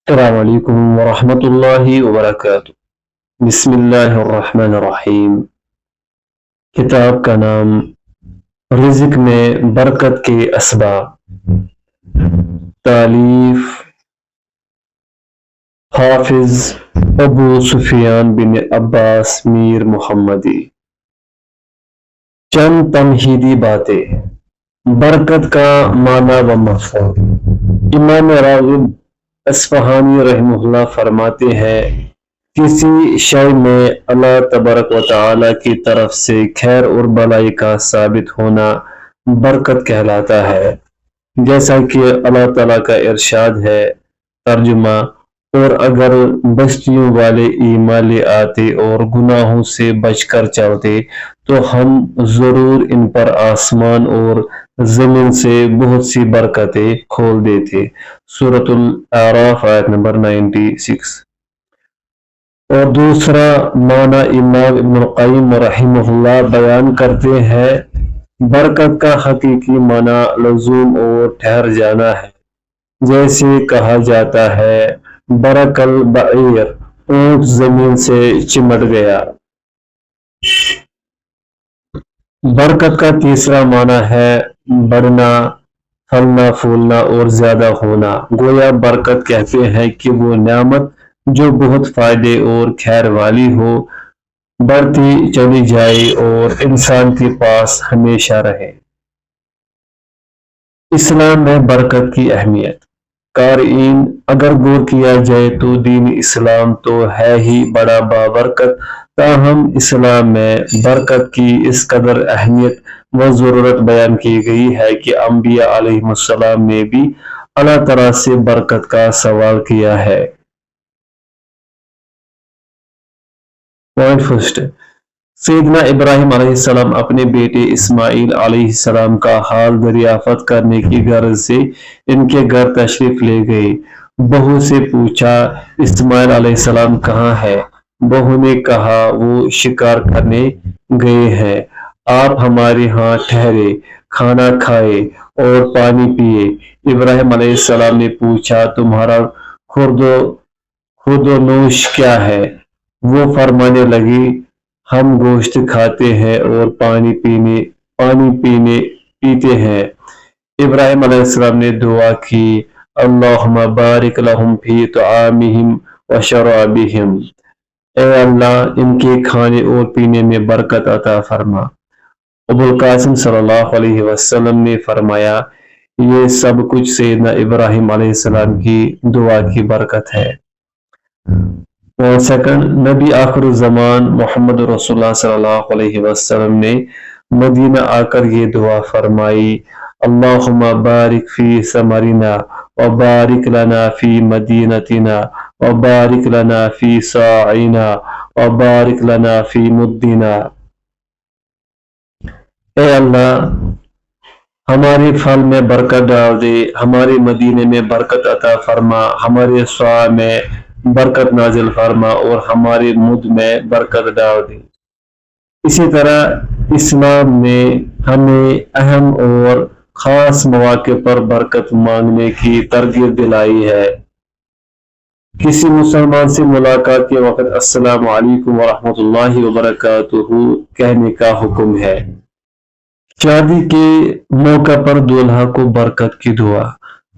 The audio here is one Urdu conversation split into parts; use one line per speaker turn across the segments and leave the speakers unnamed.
السلام علیکم ورحمۃ اللہ وبرکاتہ۔ بسم اللہ الرحمن الرحیم۔ کتاب کا نام رزق میں برکت کے اسباب، تالیف حافظ ابو سفیان بن عباس میر محمدی۔ چند تمہیدی باتیں۔ برکت کا معنی و مفہوم۔ امام راغب اصفہانی رحمہ اللہ فرماتے ہیں، کسی شے میں اللہ تبارک و تعالی کی طرف سے خیر اور بھلائی کا ثابت ہونا برکت کہلاتا ہے، جیسا کہ اللہ تعالیٰ کا ارشاد ہے۔ ترجمہ: اور اگر بستیوں والے ایمان لے آتے اور گناہوں سے بچ کر چلتے تو ہم ضرور ان پر آسمان اور زمین سے بہت سی برکتیں کھول دیتے۔ سورۃ الاعراف آیت نمبر 96۔ اور دوسرا معنی امام ابن القیم رحمہ اللہ بیان کرتے ہیں، برکت کا حقیقی معنی لزوم اور ٹھہر جانا ہے، جیسے کہا جاتا ہے برک البعیر، اونٹ زمین سے چمٹ گیا۔ برکت کا تیسرا معنی ہے بڑھنا، پھلنا پھولنا اور زیادہ ہونا۔ گویا برکت کہتے ہیں کہ وہ نعمت جو بہت فائدے اور خیر والی ہو، بڑھتی چلی جائے اور انسان کے پاس ہمیشہ رہے۔ اسلام میں برکت کی اہمیت۔ قارئین، اگر غور کیا جائے تو دین اسلام تو ہے ہی بڑا بابرکت، تاہم اسلام میں برکت کی اس قدر اہمیت و ضرورت بیان کی گئی ہے کہ انبیاء علیہم السلام نے بھی اللہ تعالیٰ سے برکت کا سوال کیا ہے۔ پوائنٹ فرسٹ، سیدنا ابراہیم علیہ السلام اپنے بیٹے اسماعیل علیہ السلام کا حال دریافت کرنے کی غرض سے ان کے گھر تشریف لے گئے۔ بہو سے پوچھا، اسماعیل علیہ السلام کہاں ہے؟ بہو نے کہا، وہ شکار کرنے گئے ہیں، آپ ہمارے ہاں ٹھہرے، کھانا کھائے اور پانی پیے۔ ابراہیم علیہ السلام نے پوچھا، تمہارا خورد و نوش کیا ہے؟ وہ فرمانے لگی، ہم گوشت کھاتے ہیں اور پانی پیتے ہیں۔ ابراہیم علیہ السلام نے دعا کی، اللہم بارک لہم فی طعامہم و شرابہم، اے اللہ ان کے کھانے اور پینے میں برکت عطا فرما۔ ابو القاسم صلی اللہ علیہ وسلم نے فرمایا، یہ سب کچھ سیدنا ابراہیم علیہ السلام کی دعا کی برکت ہے۔ اور سیکنڈ، نبی آخر الزمان محمد رسول اللہ صلی اللہ علیہ وسلم نے مدینہ آ کر یہ دعا فرمائی، اللہم بارک فی ثمرنا و بارک لنا فی مدینتنا و بارک لنا فی ساعنا و بارک لنا فی مدنا۔ اے اللہ، ہمارے پھل میں برکت ڈال دے، ہمارے مدینے میں برکت عطا فرما، ہمارے سا میں برکت نازل فرما اور ہمارے مد میں برکت ڈال دے۔ اسی طرح اسلام نے ہمیں اہم اور خاص مواقع پر برکت مانگنے کی ترغیب دلائی ہے۔ کسی مسلمان سے ملاقات کے وقت السلام علیکم ورحمۃ اللہ وبرکاتہ کہنے کا حکم ہے۔ شادی کے موقع پر دولہا کو برکت کی دعا،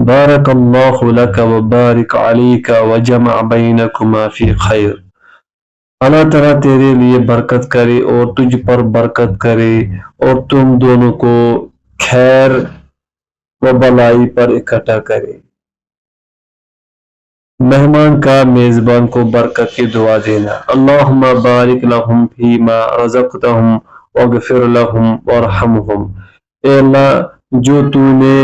بارک اللہ لک و بارک علیک و جمع بینکما فی خیر، اللہ تعالیٰ تیرے لیے برکت کرے اور تجھ پر برکت کرے اور تم دونوں کو خیر و بلائی پر اکٹھا کرے۔ مہمان کا میزبان کو برکت کی دعا دینا، اللہم بارک لہم فیما رزقتہم واغفر لہم وارحمہم، اے اللہ جو تو نے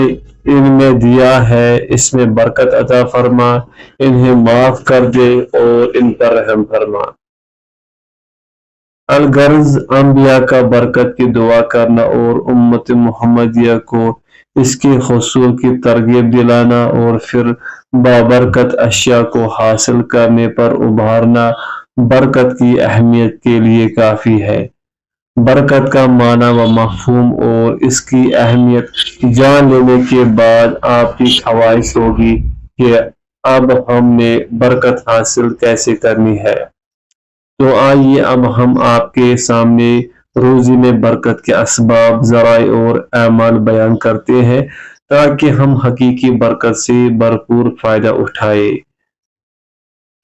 ان میں دیا ہے اس میں برکت عطا فرما، انہیں معاف کر دے اور ان پر رحم فرما۔ الغرض انبیاء کا برکت کی دعا کرنا اور امت محمدیہ کو اس کے حصول کی ترغیب دلانا اور پھر بابرکت اشیاء کو حاصل کرنے پر ابھارنا برکت کی اہمیت کے لیے کافی ہے۔ برکت کا معنی و مفہوم اور اس کی اہمیت جان لینے کے بعد آپ کی خواہش ہوگی کہ اب ہمیں برکت حاصل کیسے کرنی ہے؟ تو آئیے اب ہم آپ کے سامنے روزی میں برکت کے اسباب، ذرائع اور اعمال بیان کرتے ہیں تاکہ ہم حقیقی برکت سے بھرپور فائدہ اٹھائیں،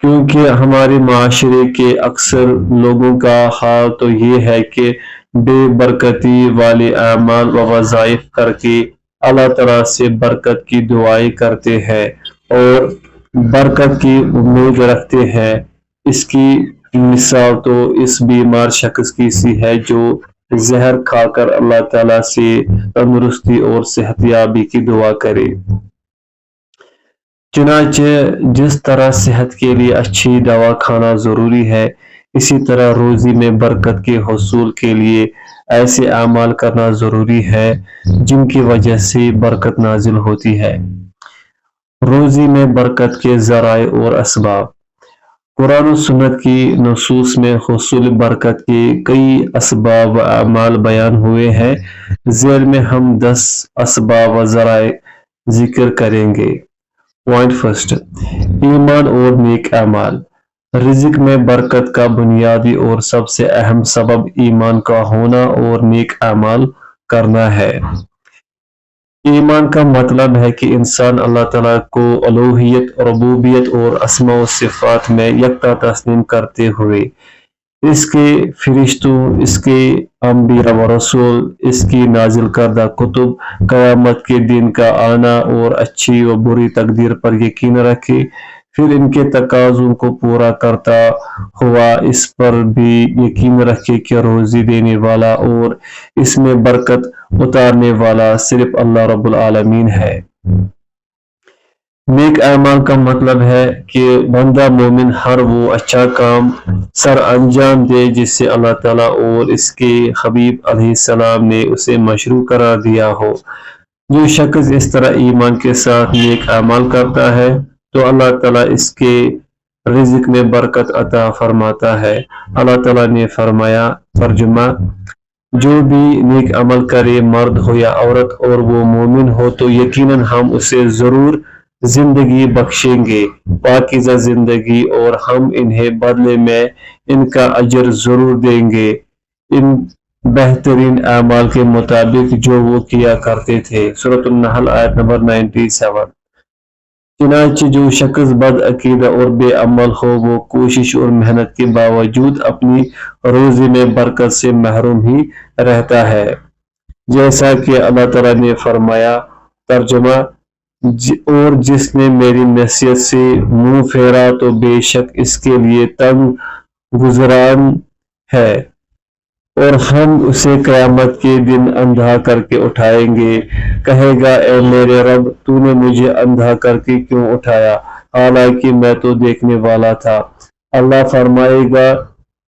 کیونکہ ہمارے معاشرے کے اکثر لوگوں کا حال تو یہ ہے کہ بے برکتی والے اعمال و وظائف کر کے اللہ تعالیٰ سے برکت کی دعائیں کرتے ہیں اور برکت کی امید رکھتے ہیں۔ اس کی مثال تو اس بیمار شخص کی سی ہے جو زہر کھا کر اللہ تعالیٰ سے تندرستی اور صحت یابی کی دعا کرے۔ چنانچہ جس طرح صحت کے لیے اچھی دوا کھانا ضروری ہے، اسی طرح روزی میں برکت کے حصول کے لیے ایسے اعمال کرنا ضروری ہے جن کی وجہ سے برکت نازل ہوتی ہے۔ روزی میں برکت کے ذرائع اور اسباب۔ قرآن و سنت کی نصوص میں حصول برکت کے کئی اسباب و اعمال بیان ہوئے ہیں۔ ذیل میں ہم 10 اسباب و ذرائع ذکر کریں گے۔ پوائنٹ فرسٹ، ایمان اور نیک اعمال۔ رزق میں برکت کا بنیادی اور سب سے اہم سبب ایمان کا ہونا اور نیک اعمال کرنا ہے۔ ایمان کا مطلب ہے کہ انسان اللہ تعالیٰ کو الوہیت، ربوبیت اور اسماء و صفات میں یکتا تسلیم کرتے ہوئے اس کے فرشتوں، اس کے انبیاء و رسول، اس کی نازل کردہ کتب، قیامت کے دن کا آنا اور اچھی و بری تقدیر پر یقین رکھے، پھر ان کے تقاضوں کو پورا کرتا ہوا اس پر بھی یقین رکھے کہ روزی دینے والا اور اس میں برکت اتارنے والا صرف اللہ رب العالمین ہے۔ نیک اعمال کا مطلب ہے کہ بندہ مومن ہر وہ اچھا کام سر انجام دے جس سے اللہ تعالیٰ اور اس کے حبیب علیہ السلام نے اسے مشروع قرار دیا ہو۔ جو شخص اس طرح ایمان کے ساتھ نیک اعمال کرتا ہے تو اللہ تعالیٰ اس کے رزق میں برکت عطا فرماتا ہے۔ اللہ تعالیٰ نے فرمایا، ترجمہ: جو بھی نیک عمل کرے، مرد ہو یا عورت، اور وہ مومن ہو تو یقیناً ہم اسے ضرور زندگی بخشیں گے، پاکیزہ زندگی، اور ہم انہیں بدلے میں ان کا اجر ضرور دیں گے ان بہترین اعمال کے مطابق جو وہ کیا کرتے تھے۔ سورۃ النحل آیت نمبر 97۔ چنانچہ جو شخص بد عقیدہ اور بے عمل ہو وہ کوشش اور محنت کے باوجود اپنی روزی میں برکت سے محروم ہی رہتا ہے، جیسا کہ اللہ تعالیٰ نے فرمایا، ترجمہ: اور جس نے میری نصیحت سے منہ پھیرا تو بے شک اس کے لیے تنگ گزران ہے، اور ہم اسے قیامت کے دن اندھا کر کے اٹھائیں گے۔ کہے گا، اے میرے رب، تو نے مجھے اندھا کر کے کیوں اٹھایا، حالانکہ میں تو دیکھنے والا تھا۔ اللہ فرمائے گا،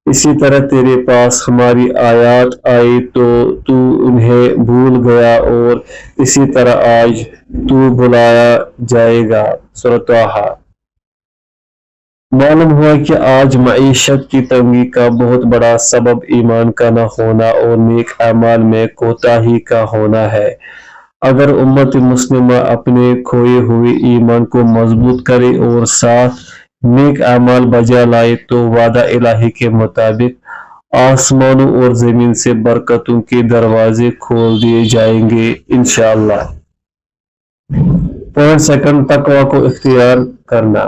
اسی طرح تیرے پاس ہماری آیات آئی تو تو انہیں بھول گیا اور اسی طرح آج تو بھلایا جائے گا۔ سورۃ طٰہٰ۔ معلوم ہوا کہ آج معیشت کی تنگی کا بہت بڑا سبب ایمان کا نہ ہونا اور نیک اعمال میں کوتاہی کا ہونا ہے۔ اگر امت مسلمہ اپنے کھوئے ہوئے ایمان کو مضبوط کرے اور ساتھ نیک اعمال بجا لائے تو وعدہ الہی کے مطابق آسمانوں اور زمین سے برکتوں کے دروازے کھول دیے جائیں گے انشاءاللہ۔ پوائنٹ سیکنڈ، تقوی کو اختیار کرنا،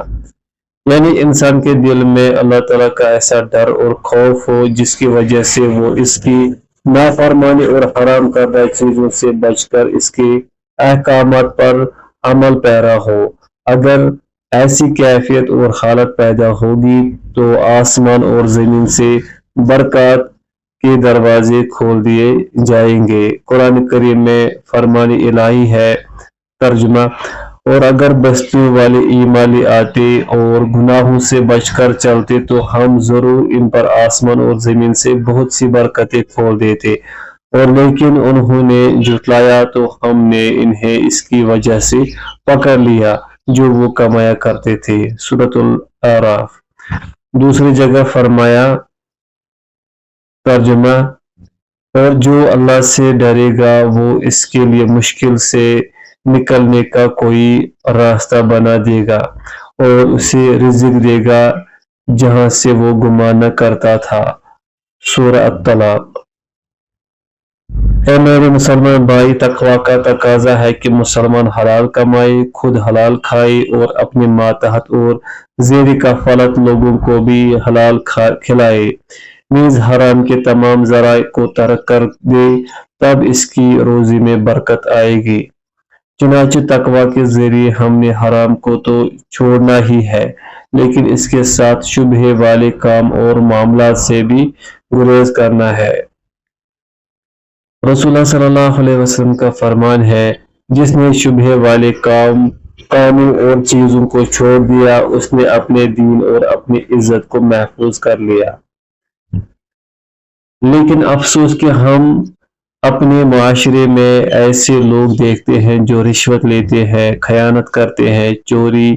یعنی انسان کے دل میں اللہ تعالیٰ کا ایسا ڈر اور خوف ہو جس کی وجہ سے وہ اس کی نافرمانی اور حرام کردہ چیزوں سے بچ کر اس کے احکامات پر عمل پیرا ہو۔ اگر ایسی کیفیت اور حالت پیدا ہوگی تو آسمان اور زمین سے برکات کے دروازے کھول دیے جائیں گے۔ قرآن کریم میں فرمان الہی ہے، ترجمہ: اور اگر بستیوں والے ایمان لے آتے اور گناہوں سے بچ کر چلتے تو ہم ضرور ان پر آسمان اور زمین سے بہت سی برکتیں کھول دیتے، اور لیکن انہوں نے جھٹلایا تو ہم نے انہیں اس کی وجہ سے پکڑ لیا جو وہ کمایا کرتے تھے۔ سورۃ الاعراف۔ دوسری جگہ فرمایا، ترجمہ: اور جو اللہ سے ڈرے گا وہ اس کے لیے مشکل سے نکلنے کا کوئی راستہ بنا دے گا، اور اسے رزق دے گا جہاں سے وہ گمان نہ کرتا تھا۔ سورہ الطلاق۔ اے میرے مسلمان بھائی، تقوی کا تقاضا ہے کہ مسلمان حلال کمائے، خود حلال کھائے اور اپنے ماتحت اور زیر کفالت لوگوں کو بھی حلال کھلائے، نیز حرام کے تمام ذرائع کو ترک کر دے، تب اس کی روزی میں برکت آئے گی۔ چنانچہ تقوی کے ذریعے ہم نے حرام کو تو چھوڑنا ہی ہے، لیکن اس کے ساتھ شبہے والے کام اور معاملات سے بھی گریز کرنا ہے۔ رسول اللہ صلی اللہ علیہ وسلم کا فرمان ہے، جس نے شبہے والے کاموں اور چیزوں کو چھوڑ دیا، اس نے اپنے دین اور اپنی عزت کو محفوظ کر لیا۔ لیکن افسوس کہ ہم اپنے معاشرے میں ایسے لوگ دیکھتے ہیں جو رشوت لیتے ہیں، خیانت کرتے ہیں، چوری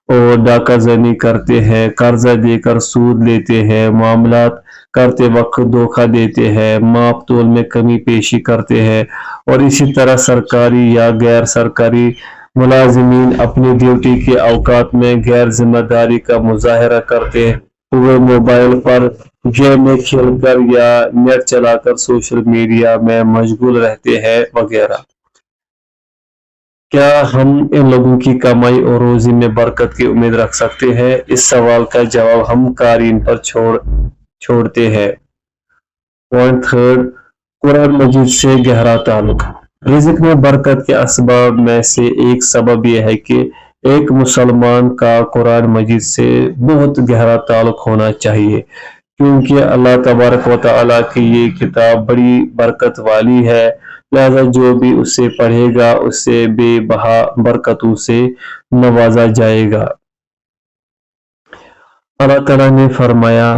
اور ڈاکہ زنی کرتے ہیں، قرضہ دے کر سود لیتے ہیں، معاملات کرتے وقت دھوکہ دیتے ہیں، ماپ تول میں کمی پیشی کرتے ہیں، اور اسی طرح سرکاری یا غیر سرکاری ملازمین اپنی ڈیوٹی کے اوقات میں غیر ذمہ داری کا مظاہرہ کرتے ہوئے موبائل پر گیمیں کھیل کر یا نیٹ چلا کر سوشل میڈیا میں مشغول رہتے ہیں وغیرہ۔ کیا ہم ان لوگوں کی کمائی اور روزی میں برکت کی امید رکھ سکتے ہیں؟ اس سوال کا جواب ہم قارئین پر چھوڑتے ہیں۔ پوائنٹ تھرڈ، قرآن مجید سے گہرا تعلق۔ رزق میں برکت کے اسباب میں سے ایک سبب یہ ہے کہ ایک مسلمان کا قرآن مجید سے بہت گہرا تعلق ہونا چاہیے، کیونکہ اللہ تبارک و تعالیٰ کی یہ کتاب بڑی برکت والی ہے، لہذا جو بھی اسے پڑھے گا اسے بے بہا برکتوں سے نوازا جائے گا۔ اللہ تعالیٰ نے فرمایا،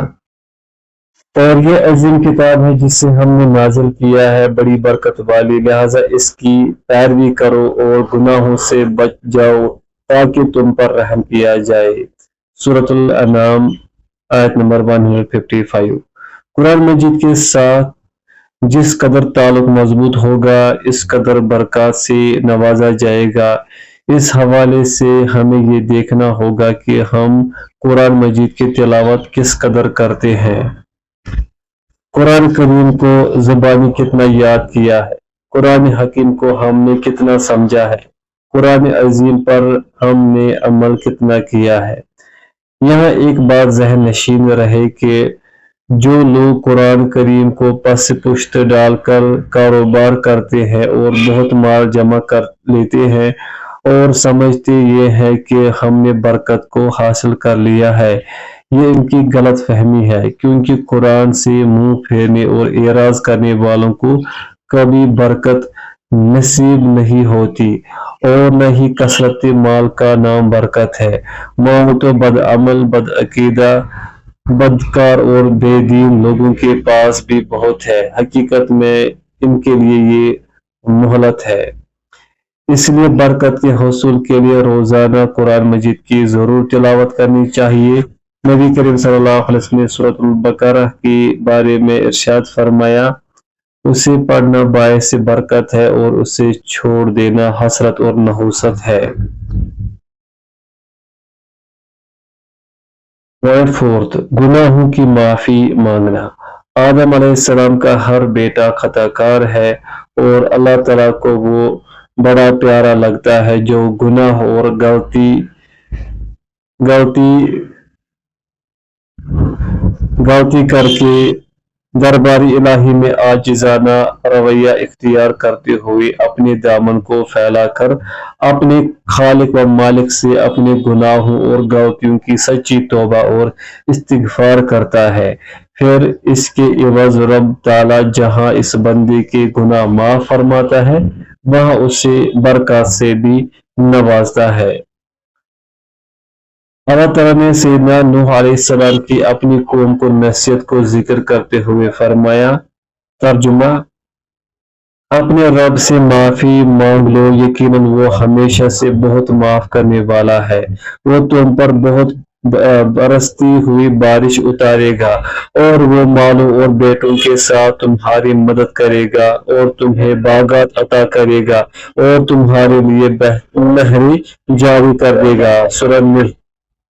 اور یہ عظیم کتاب ہے جسے ہم نے نازل کیا ہے، بڑی برکت والی، لہذا اس کی پیروی کرو اور گناہوں سے بچ جاؤ تاکہ تم پر رحم کیا جائے۔ سورۃ الانعام آیت نمبر 155۔ قرآن مجید کے ساتھ جس قدر تعلق مضبوط ہوگا، اس قدر برکات سے نوازا جائے گا۔ اس حوالے سے ہمیں یہ دیکھنا ہوگا کہ ہم قرآن مجید کی تلاوت کس قدر کرتے ہیں، قرآن کریم کو زبانی کتنا یاد کیا ہے، قرآن حکیم کو ہم نے کتنا سمجھا ہے، قرآن عظیم پر ہم نے عمل کتنا کیا ہے۔ یہاں ایک بات ذہن نشین رہے کہ جو لوگ قرآن کریم کو پس پشت ڈال کر کاروبار کرتے ہیں اور بہت مال جمع کر لیتے ہیں اور سمجھتے یہ ہے کہ ہم نے برکت کو حاصل کر لیا ہے، یہ ان کی غلط فہمی ہے، کیونکہ قرآن سے منہ پھیرنے اور اعراض کرنے والوں کو کبھی برکت نصیب نہیں ہوتی، اور نہ ہی کثرت مال کا نام برکت ہے۔ مال تو بدعمل، بدعقیدہ، بدکار اور بے دین لوگوں کے پاس بھی بہت ہے، حقیقت میں ان کے لیے یہ مہلت ہے۔ اس لیے برکت کے حصول کے لیے روزانہ قرآن مجید کی ضرور تلاوت کرنی چاہیے۔ نبی کریم صلی اللہ علیہ وسلم نے سورۃ البقرہ کے بارے میں ارشاد فرمایا، اسے پڑھنا باعث برکت ہے اور اسے چھوڑ دینا حسرت اور نحوست ہے۔ پوائنٹ فورتھ، گناہوں کی معافی مانگنا۔ آدم علیہ السلام کا ہر بیٹا خطا کار ہے، اور اللہ تعالیٰ کو وہ بڑا پیارا لگتا ہے جو گناہ اور غلطی کر کے درباری الہی میں عاجزانہ رویہ اختیار کرتے ہوئے اپنے دامن کو پھیلا کر اپنے خالق و مالک سے اپنے گناہوں اور غلطیوں کی سچی توبہ اور استغفار کرتا ہے۔ پھر اس کے عوض رب تعالیٰ جہاں اس بندے کے گناہ معاف فرماتا ہے، وہاں اسے برکات سے بھی نوازتا ہے۔ اللہ تعالیٰ نے سیدنا نوح علیہ السلام کی اپنی قوم کو نصیحت کو ذکر کرتے ہوئے فرمایا، ترجمہ، اپنے رب سے معافی مانگ لو، یقیناً وہ ہمیشہ سے بہت معاف کرنے والا ہے، وہ تم پر بہت برستی ہوئی بارش اتارے گا، اور وہ مالوں اور بیٹوں کے ساتھ تمہاری مدد کرے گا، اور تمہیں باغات عطا کرے گا، اور تمہارے لیے نہریں جاری کر دے گا۔ سورہ نحل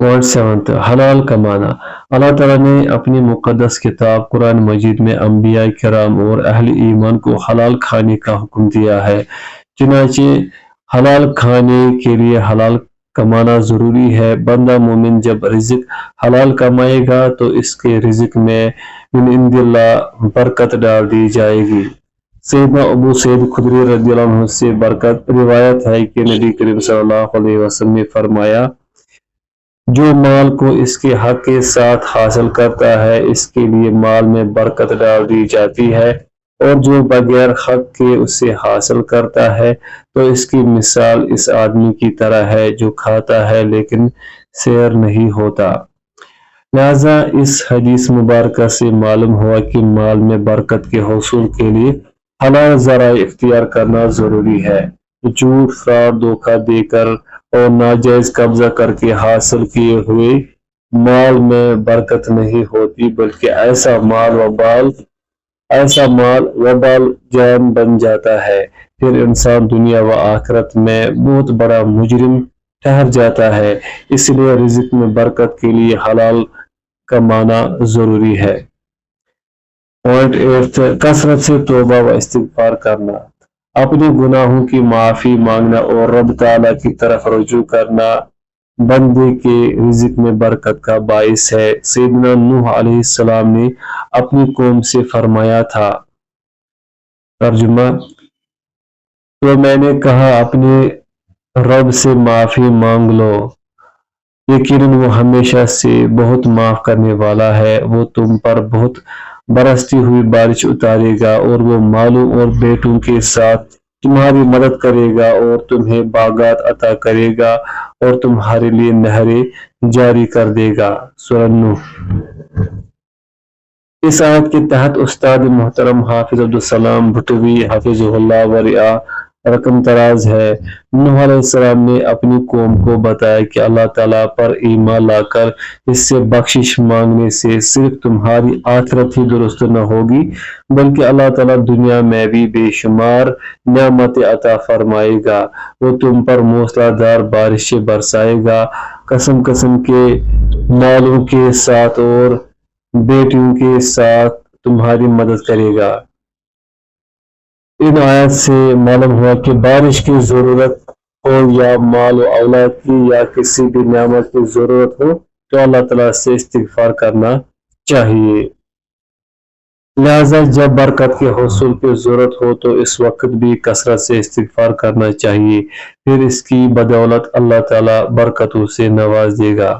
پوائنٹ 7 حلال کمانا۔ اللہ تعالیٰ نے اپنی مقدس کتاب قرآن مجید میں انبیاء کرام اور اہل ایمان کو حلال کھانے کا حکم دیا ہے۔ چنانچہ حلال کھانے کے لیے حلال کمانا ضروری ہے۔ بندہ مومن جب رزق حلال کمائے گا تو اس کے رزق میں من عند اللہ برکت ڈال دی جائے گی۔ سیدنا ابو سعید خدری رضی اللہ عنہ سے برکت روایت ہے کہ نبی کریم صلی اللہ علیہ وسلم نے فرمایا، جو مال کو اس کے حق کے ساتھ حاصل کرتا ہے اس کے لیے مال میں برکت ڈال دی جاتی ہے، اور جو بغیر حق کے اسے حاصل کرتا ہے تو اس کی مثال اس آدمی کی طرح ہے جو کھاتا ہے لیکن سیر نہیں ہوتا۔ لہذا اس حدیث مبارکہ سے معلوم ہوا کہ مال میں برکت کے حصول کے لیے حلال ذرائع اختیار کرنا ضروری ہے۔ جھوٹ، فراڈ، دھوکہ دے کر اور ناجائز قبضہ کر کے حاصل کیے ہوئے مال میں برکت نہیں ہوتی، بلکہ ایسا مال وبال جان بن جاتا ہے۔ پھر انسان دنیا و آخرت میں بہت بڑا مجرم ٹھہر جاتا ہے۔ اس لیے رزق میں برکت کے لیے حلال کمانا ضروری ہے۔ پوائنٹ 8 کثرت سے توبہ و استغفار کرنا۔ اپنے گناہوں کی معافی مانگنا اور رب تعالیٰ کی طرف رجوع کرنا بندے کے رزق میں برکت کا باعث ہے۔ سیدنا نوح علیہ السلام نے اپنی قوم سے فرمایا تھا، ترجمہ، تو میں نے کہا اپنے رب سے معافی مانگ لو، یقیناً وہ ہمیشہ سے بہت معاف کرنے والا ہے، وہ تم پر بہت برستی ہوئی بارش اتارے گا اور وہ مالوں اور بیٹوں کے ساتھ تمہاری مدد کرے گا اور تمہیں باغات عطا کرے گا اور تمہارے لیے نہریں جاری کر دے گا۔ سورہ نوح۔ اس آیت کے تحت استاد محترم حافظ عبدالسلام بھٹوی حفظہ اللہ ورعا رقم تراز ہے، نوح علیہ السلام نے اپنی قوم کو بتایا کہ اللہ تعالیٰ پر ایمان لا کر اس سے بخشش مانگنے سے صرف تمہاری آخرت ہی درست نہ ہوگی بلکہ اللہ تعالیٰ دنیا میں بھی بے شمار نعمت عطا فرمائے گا۔ وہ تم پر موسلا دھار بارشیں برسائے گا، قسم قسم کے مالوں کے ساتھ اور بیٹیوں کے ساتھ تمہاری مدد کرے گا۔ ان آیات سے معلوم ہوا کہ بارش کی ضرورت ہو یا مال و اولاد کی یا کسی بھی نعمت کی ضرورت ہو تو اللہ تعالیٰ سے استغفار کرنا چاہیے۔ لہذا جب برکت کے حصول کی ضرورت ہو تو اس وقت بھی کثرت سے استغفار کرنا چاہیے، پھر اس کی بدولت اللہ تعالیٰ برکتوں سے نواز دے گا۔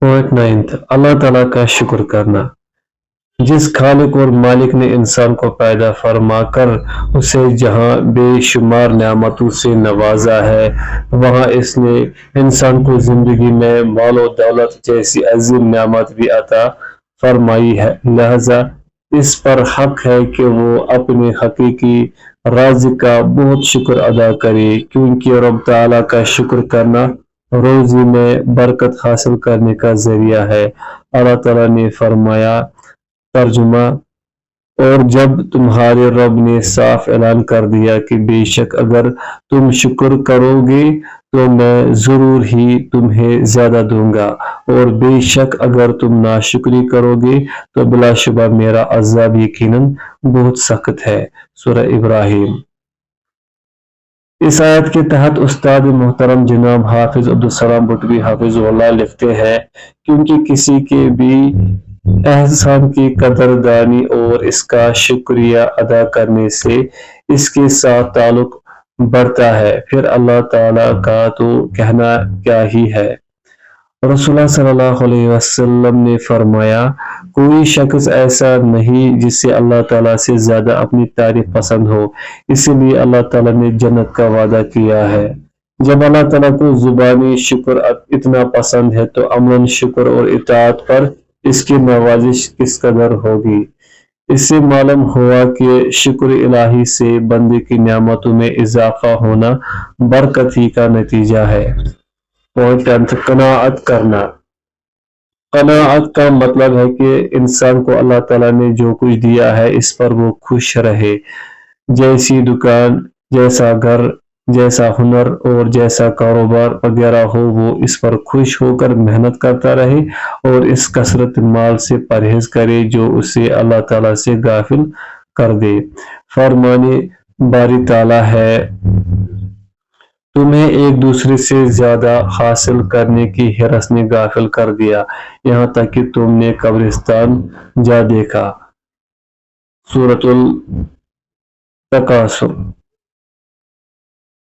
پوائنٹ 9 اللہ تعالیٰ کا شکر کرنا۔ جس خالق اور مالک نے انسان کو پیدا فرما کر اسے جہاں بے شمار نعمتوں سے نوازا ہے وہاں اس نے انسان کو زندگی میں مال و دولت جیسی عظیم نعمت بھی عطا فرمائی ہے، لہذا اس پر حق ہے کہ وہ اپنے حقیقی رازق کا بہت شکر ادا کرے، کیونکہ رب تعالیٰ کا شکر کرنا روزی میں برکت حاصل کرنے کا ذریعہ ہے۔ اللہ تعالیٰ نے فرمایا، ترجمہ، اور جب تمہارے رب نے صاف اعلان کر دیا کہ بے شک اگر تم شکر کرو گے تو میں ضرور ہی تمہیں زیادہ دوں گا، اور بے شک اگر تم ناشکری کرو گے تو بلا شبہ میرا عذاب یقیناً بہت سخت ہے۔ سورہ ابراہیم۔ اس آیت کے تحت استاد محترم جناب حافظ عبدالسلام بھٹوی حفظہ اللہ لکھتے ہیں، کیونکہ کسی کے بھی احسان کی قدردانی اور اس کا شکریہ ادا کرنے سے اس کے ساتھ تعلق بڑھتا ہے، پھر اللہ تعالیٰ کا تو کہنا کیا ہی ہے۔ رسول اللہ صلی اللہ علیہ وسلم نے فرمایا، کوئی شخص ایسا نہیں جسے اللہ تعالیٰ سے زیادہ اپنی تعریف پسند ہو، اسی لیے اللہ تعالیٰ نے جنت کا وعدہ کیا ہے۔ جب اللہ تعالیٰ کو زبانی شکر اتنا پسند ہے تو عملاً شکر اور اطاعت پر اس کی نوازش کس قدر ہوگی۔ اس سے معلوم ہوا کہ شکر الہی سے بندے کی نعمتوں میں اضافہ ہونا برکت ہی کا نتیجہ ہے۔ پوائنٹ 10 قناعت کرنا۔ قناعت کا مطلب ہے کہ انسان کو اللہ تعالیٰ نے جو کچھ دیا ہے اس پر وہ خوش رہے، جیسی دکان، جیسا گھر، جیسا ہنر اور جیسا کاروبار وغیرہ ہو وہ اس پر خوش ہو کر محنت کرتا رہے اور اس کثرت مال سے پرہیز کرے جو اسے اللہ تعالیٰ سے غافل کر دے۔ فرمانے باری تعالیٰ ہے، تمہیں ایک دوسرے سے زیادہ حاصل کرنے کی حرص نے غافل کر دیا، یہاں تک کہ تم نے قبرستان جا دیکھا۔ سورۃ التکاثر۔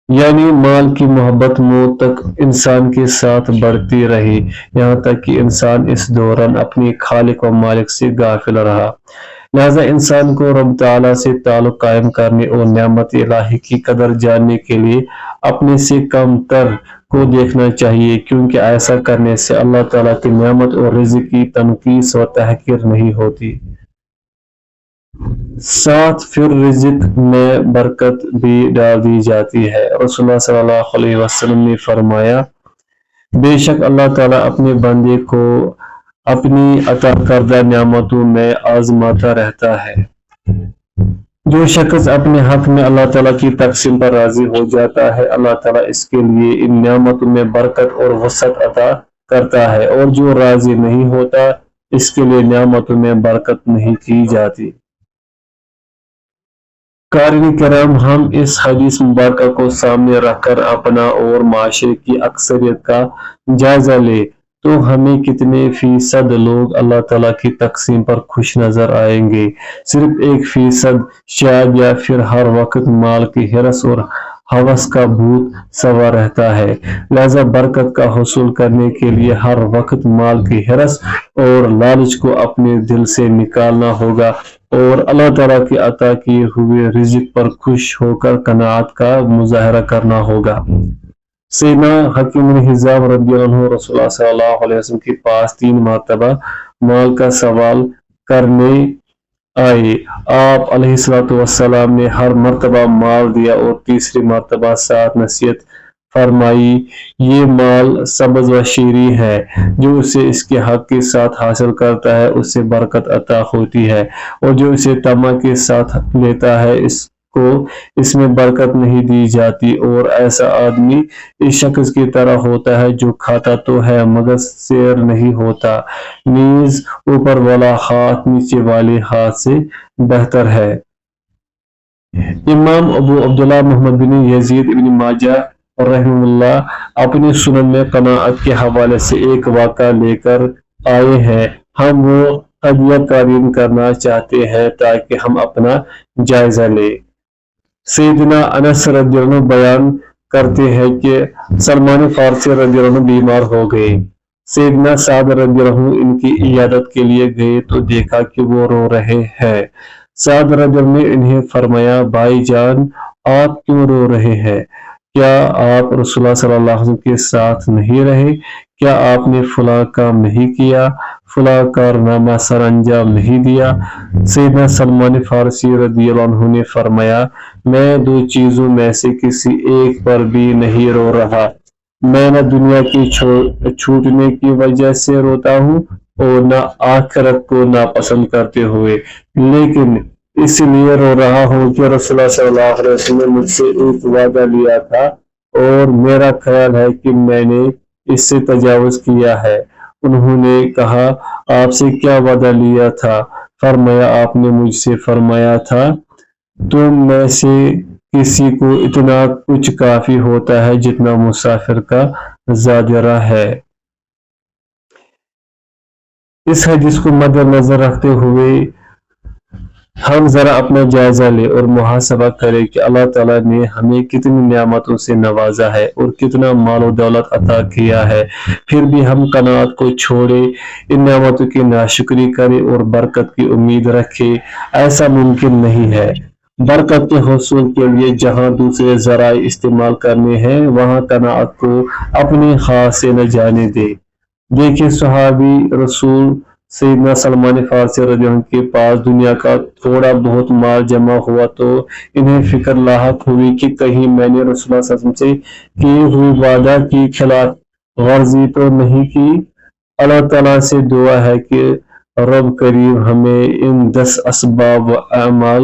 یعنی مال کی محبت موت تک انسان کے ساتھ بڑھتی رہی، یہاں تک کہ انسان اس دوران اپنے خالق و مالک سے غافل رہا۔ لہذا انسان کو رب تعالیٰ سے تعلق قائم کرنے اور نعمت الہی کی قدر جاننے کے لیے اپنے سے کم تر کو دیکھنا چاہیے، کیونکہ ایسا کرنے سے اللہ تعالیٰ کی نعمت اور رزق کی تنقیص و تحقیر نہیں ہوتی۔ ساتھ پھر رزق میں برکت بھی ڈال دی جاتی ہے۔ رسول اللہ صلی اللہ علیہ وسلم نے فرمایا، بے شک اللہ تعالیٰ اپنے بندے کو اپنی عطا کردہ نعمتوں میں آزماتا رہتا ہے۔ جو شخص اپنے حق میں اللہ تعالیٰ کی تقسیم پر راضی ہو جاتا ہے، اللہ تعالیٰ اس کے لیے ان نعمتوں میں برکت اور وسعت عطا کرتا ہے، اور جو راضی نہیں ہوتا اس کے لیے نعمتوں میں برکت نہیں کی جاتی۔ قارئین کرام، ہم اس حدیث مبارکہ کو سامنے رکھ کر اپنا اور معاشرے کی اکثریت کا جائزہ لیں تو ہمیں کتنے فیصد لوگ اللہ تعالیٰ کی تقسیم پر خوش نظر آئیں گے؟ صرف 1% شاید، یا پھر ہر وقت مال کی حرص اور ہوس کا بھوت سوار رہتا ہے۔ لہذا برکت کا حصول کرنے کے لیے ہر وقت مال کی حرص اور لالچ کو اپنے دل سے نکالنا ہوگا اور اللہ تعالیٰ کی عطا کیے ہوئے رزق پر خوش ہو کر قناعت کا مظاہرہ کرنا ہوگا۔ سیدنا حکیم بن حزام رضی اللہ عنہ رسول اللہ صلی اللہ علیہ وسلم کے پاس 3 مرتبہ مال کا سوال کرنے آئے۔ آپ علیہ السلام نے ہر مرتبہ مال دیا اور تیسری مرتبہ ساتھ نصیحت فرمائی، یہ مال سبز و شیریں ہے، جو اسے اس کے حق کے ساتھ حاصل کرتا ہے اسے برکت عطا ہوتی ہے، اور جو اسے طمع کے ساتھ لیتا ہے اس کو اس میں برکت نہیں دی جاتی، اور ایسا آدمی اس شخص کی طرح ہوتا ہے جو کھاتا تو ہے مگر سیر نہیں ہوتا، نیز اوپر والا ہاتھ نیچے والے ہاتھ سے بہتر ہے۔ امام ابو عبداللہ محمد بن یزید ابن ماجہ رحمہ اللہ اپنی سنن میں قناعت کے حوالے سے ایک واقعہ لے کر آئے ہیں، ہم وہ قضیہ تعلیم کرنا چاہتے ہیں تاکہ ہم اپنا جائزہ لیں۔ سیدنا انس رضی اللہ عنہ بیان کرتے ہیں کہ سلمان فارسی رضی اللہ عنہ بیمار ہو گئے۔ سیدنا سعد رضی اللہ عنہ ان کی عیادت کے لیے گئے تو دیکھا کہ وہ رو رہے ہیں۔ سعد رضی اللہ عنہ نے انہیں فرمایا، بھائی جان آپ کیوں رو رہے ہیں؟ کیا آپ رسول اللہ صلی اللہ علیہ وسلم کے ساتھ نہیں رہے؟ کیا آپ نے فلاں کام نہیں کیا، فلاں کارنامہ سر انجام نہیں دیا؟ سیدنا سلمان فارسی رضی اللہ عنہ نے فرمایا، میں 2 چیزوں میں سے کسی ایک پر بھی نہیں رو رہا، میں نہ دنیا کی چھوٹنے کی وجہ سے روتا ہوں اور نہ آخرت کو ناپسند کرتے ہوئے، لیکن اس لیے رو رہا ہوں کہ رسول اللہ صلی اللہ علیہ وسلم نے مجھ سے ایک وعدہ لیا تھا اور میرا خیال ہے کہ میں نے اس سے تجاوز کیا ہے۔ انہوں نے کہا، آپ سے کیا وعدہ لیا تھا؟ فرمایا، آپ نے مجھ سے فرمایا تھا تم میں سے کسی کو اتنا کچھ کافی ہوتا ہے جتنا مسافر کا زادرہ ہے۔ اس حدیث کو مد نظر رکھتے ہوئے ہم ذرا اپنا جائزہ لیں اور محاسبہ کریں کہ اللہ تعالیٰ نے ہمیں کتنی نعمتوں سے نوازا ہے اور کتنا مال و دولت عطا کیا ہے، پھر بھی ہم قناعت کو چھوڑے ان نعمتوں کی ناشکری کریں اور برکت کی امید رکھیں۔ ایسا ممکن نہیں ہے۔ برکت کے حصول کے لیے جہاں دوسرے ذرائع استعمال کرنے ہیں وہاں قناعت کو اپنے ہاتھ سے نہ جانے دے۔ دیکھیں صحابی رسول سیدنا سلمان فارسی رضی اللہ عنہ کے پاس دنیا کا تھوڑا بہت مال جمع ہوا تو انہیں فکر لاحق ہوئی کہ کہیں میں نے رسول اللہ صلی اللہ علیہ وسلم سے کی ہوئی وعدہ کی خلاف ورزی تو نہیں کی۔ اللہ تعالیٰ سے دعا ہے کہ رب کریم ہمیں ان 10 اسباب و اعمال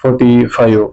45।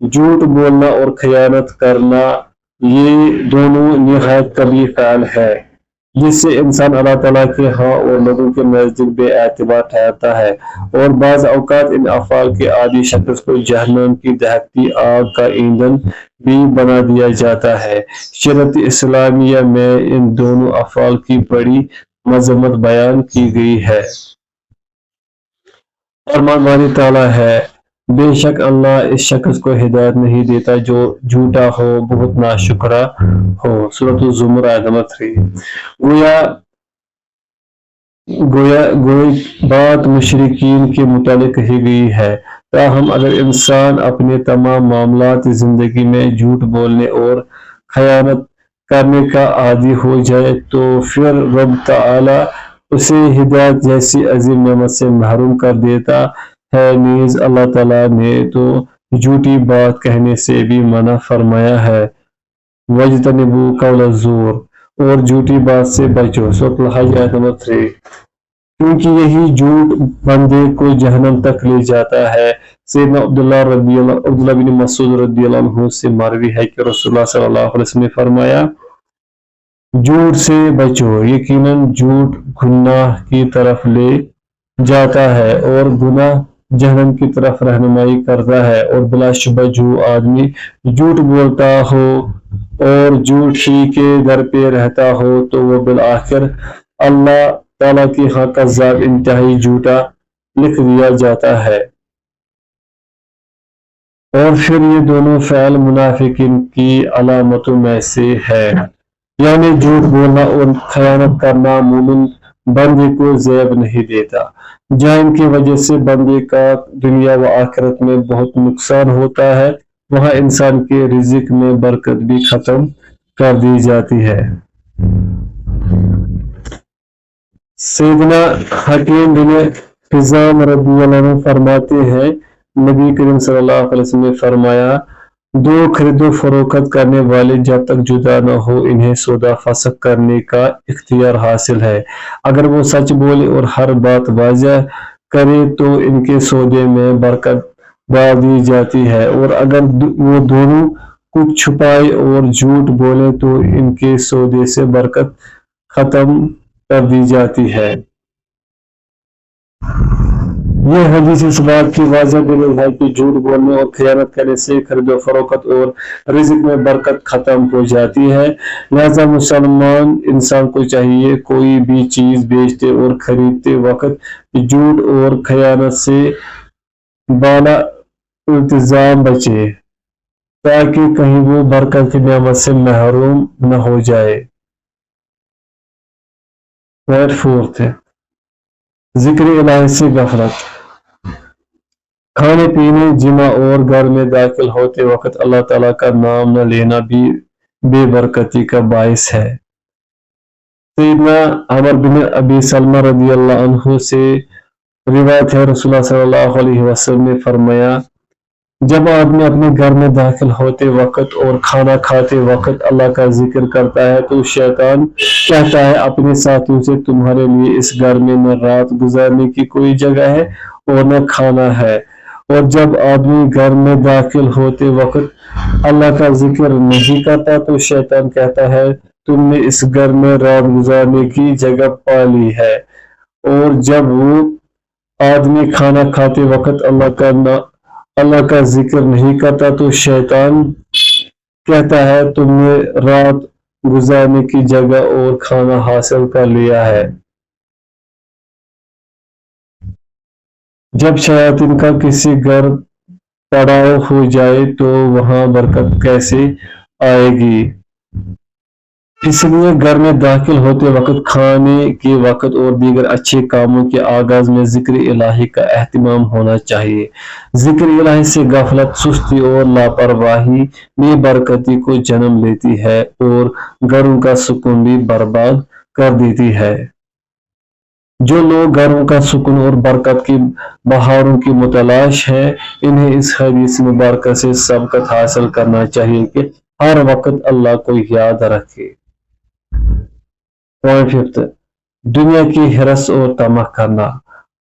جھوٹ بولنا اور خیانت کرنا یہ دونوں نہایت کبھی فعل ہے جس سے انسان اللہ تعالیٰ کے ہاں اور لوگوں کے نزدیک بے اعتبار ٹھہرتا ہے، اور بعض اوقات ان افعال کے عادی شخص کو جہنم کی دہکتی آگ کا ایندھن بھی بنا دیا جاتا ہے۔ شریعت اسلامیہ میں ان دونوں افعال کی بڑی مذمت بیان کی گئی ہے۔ فرمان باری تعالیٰ ہے، بے شک اللہ اس شخص کو ہدایت نہیں دیتا جو جھوٹا ہو، بہت ناشکرا ہو۔ سورۃ الزمر آیت نمبر 3۔ گویا بات مشرکین کے متعلق کہی گئی ہے، تاہم اگر انسان اپنے تمام معاملات زندگی میں جھوٹ بولنے اور خیانت کرنے کا عادی ہو جائے تو پھر رب تعالیٰ اسے ہدایت جیسی عظیم نعمت سے محروم کر دیتا ہے۔ نیز اللہ تعالیٰ نے تو جھوٹی بات کہنے سے بھی منع فرمایا ہے، وَاجْتَنِبُوا قَوْلَ الزُّورِ، اور جھوٹی بات سے بچو۔ سورۃ الحج آیت نمبر 3۔ کیونکہ یہی جھوٹ بندے کو جہنم تک لے جاتا ہے۔ سیدنا عبداللہ بن مسعود رضی اللہ عنہ سے مروی ہے کہ رسول اللہ صلی اللہ علیہ وسلم نے فرمایا، جھوٹ سے بچو، یقیناً جھوٹ گناہ کی طرف لے جاتا ہے اور گناہ جہنم کی طرف رہنمائی کرتا ہے، اور بلا شبہ جو آدمی جھوٹ بولتا ہو اور جھوٹ ہی کے در پہ رہتا ہو تو وہ بالآخر اللہ تعالیٰ کی ہاں کذاب، انتہائی جھوٹا لکھ دیا جاتا ہے۔ اور پھر یہ دونوں فعل منافقین کی علامتوں میں سے ہے، یعنی جھوٹ بولنا اور خیانت کرنا مومن بندے کو زیب نہیں دیتا، جہاں کی وجہ سے بندے کا دنیا و آخرت میں بہت نقصان ہوتا ہے، وہاں انسان کے رزق میں برکت بھی ختم کر دی جاتی ہے۔ سیدنا حکیم بن حزام رضی اللہ عنہ فرماتے ہیں، نبی کریم صلی اللہ علیہ وسلم نے فرمایا، دو خرید و فروخت کرنے والے جب تک جدا نہ ہو انہیں سودا فسخ کرنے کا اختیار حاصل ہے۔ اگر وہ سچ بولے اور ہر بات واضح کرے تو ان کے سودے میں برکت ڈال دی جاتی ہے، اور اگر وہ دونوں کچھ چھپائے اور جھوٹ بولے تو ان کے سودے سے برکت ختم کر دی جاتی ہے۔ یہ حدیث اس بات کی واضح دلیل ہے کہ جھوٹ بولنے اور خیانت کرنے سے خرید و فروخت اور رزق میں برکت ختم ہو جاتی ہے۔ لہذا مسلمان انسان کو چاہیے کوئی بھی چیز بیچتے اور خریدتے وقت جھوٹ اور خیانت سے بالا التزام بچے، تاکہ کہیں وہ برکت کی نعمت سے محروم نہ ہو جائے۔ فورتھ، ذکر الہی سے غفلت۔ کھانے پینے، جمع اور گھر میں داخل ہوتے وقت اللہ تعالیٰ کا نام نہ لینا بھی بے برکتی کا باعث ہے۔ سیدنا عمر بن ابی سلمہ رضی اللہ عنہ سے روایت ہے، رسول اللہ صلی اللہ علیہ وسلم نے فرمایا، جب آدمی اپنے گھر میں داخل ہوتے وقت اور کھانا کھاتے وقت اللہ کا ذکر کرتا ہے تو شیطان کہتا ہے اپنے ساتھیوں سے، تمہارے لیے اس گھر میں نہ رات گزارنے کی کوئی جگہ ہے اور نہ کھانا ہے۔ اور جب آدمی گھر میں داخل ہوتے وقت اللہ کا ذکر نہیں کرتا تو شیطان کہتا ہے تم نے اس گھر میں رات گزارنے کی جگہ پا لی ہے۔ اور جب وہ آدمی کھانا کھاتے وقت اللہ کا ذکر نہیں کرتا تو شیطان کہتا ہے تم نے رات گزارنے کی جگہ اور کھانا حاصل کر لیا ہے۔ جب شیاطین کا کسی گھر پڑاؤ ہو جائے تو وہاں برکت کیسے آئے گی؟ اس لیے گھر میں داخل ہوتے وقت، کھانے کے وقت اور دیگر اچھے کاموں کے آغاز میں ذکر الہی کا اہتمام ہونا چاہیے۔ ذکر الہی سے غفلت، سستی اور لاپرواہی بے برکتی کو جنم لیتی ہے اور گھروں کا سکون بھی برباد کر دیتی ہے۔ جو لوگ گھروں کا سکون اور برکت کی بہاروں کی متلاش ہیں، انہیں اس حدیث مبارکہ سے سبقت حاصل کرنا چاہیے کہ ہر وقت اللہ کو یاد رکھے۔ پوائنٹ 5، دنیا کی ہرس اور طمع کرنا۔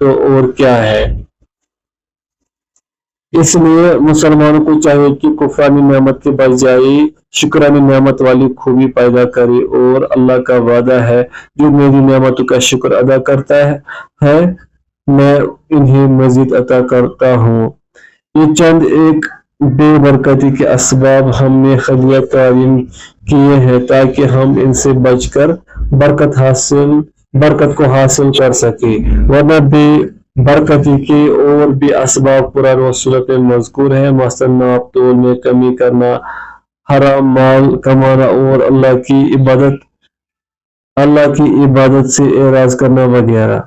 تو اور کیا ہے۔ اس لیے مسلمانوں کو چاہیے کہ کفرانی نعمت کے بجائے شکرانی نعمت والی خوبی پیدا کرے، اور اللہ کا وعدہ ہے جو میری نعمتوں کا شکر ادا کرتا ہے میں انہیں مزید عطا کرتا ہوں۔ یہ چند ایک بے برکتی کے اسباب ہم نے خلیہ قائم کیے ہیں تاکہ ہم ان سے بچ کر برکت کو حاصل کر سکیں، ورنہ بے برکتی کے اور بھی اسباب قرآن و سنت میں مذکور ہیں، مثلا ناپ تول میں کمی کرنا، حرام مال کمانا، اور اللہ کی عبادت سے اعراض کرنا وغیرہ۔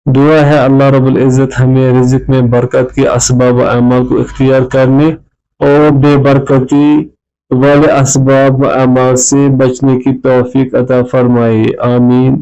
دعا ہے اللہ رب العزت ہمیں رزق میں برکت کے اسباب و اعمال کو اختیار کرنے اور بے برکتی والے اسباب و اعمال سے بچنے کی توفیق عطا فرمائے، آمین۔